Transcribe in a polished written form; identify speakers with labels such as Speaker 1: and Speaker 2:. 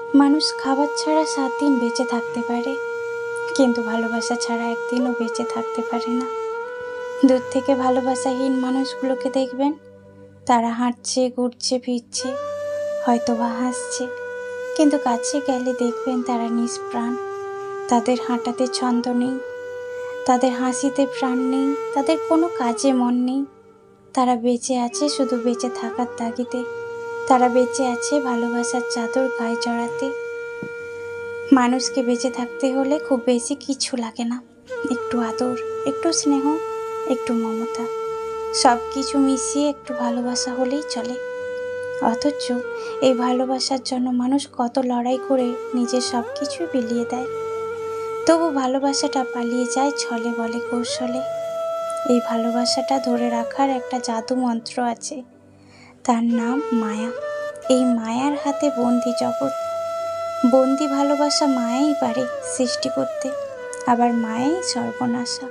Speaker 1: মানুষ খাবার ছাড়া 7 দিন বেঁচে থাকতে পারে, কিন্তু ভালোবাসা ছাড়া একদিনও বেঁচে থাকতে পারে না। দূর থেকে ভালোবাসাহীন মানুষগুলোকে দেখবেন, তারা হাঁটছে, ঘুরছে, ফিরছে, হয়তো বা হাসছে, কিন্তু কাছে গেলে দেখবেন তারা নিষ্প্রাণ। তাদের হাঁটাতে ছন্দ নেই, তাদের হাসিতে প্রাণ নেই, তাদের কোনো কাজে মন নেই। তারা বেঁচে আছে শুধু বেঁচে থাকার তাগিদে। তারা বেঁচে আছে ভালোবাসার চাদর গায়ে জড়াতে। মানুষকে বেঁচে থাকতে হলে খুব বেশি কিছু লাগে না, একটু আদর, একটু স্নেহ, একটু মমতা, সব কিছু মিশিয়ে একটু ভালোবাসা হলেই চলে। অথচ এই ভালোবাসার জন্য মানুষ কত লড়াই করে নিজের সব কিছুই বিলিয়ে দেয়, তবু ভালোবাসাটা পালিয়ে যায় ছলে বলে কৌশলে। এই ভালোবাসাটা ধরে রাখার একটা জাদু মন্ত্র আছে, তার নাম মায়া। এই মায়ার হাতে বন্দি জগৎ। বন্দি ভালোবাসা মায়াই পারে সৃষ্টি করতে, আবার মায়াই সর্বনাশা।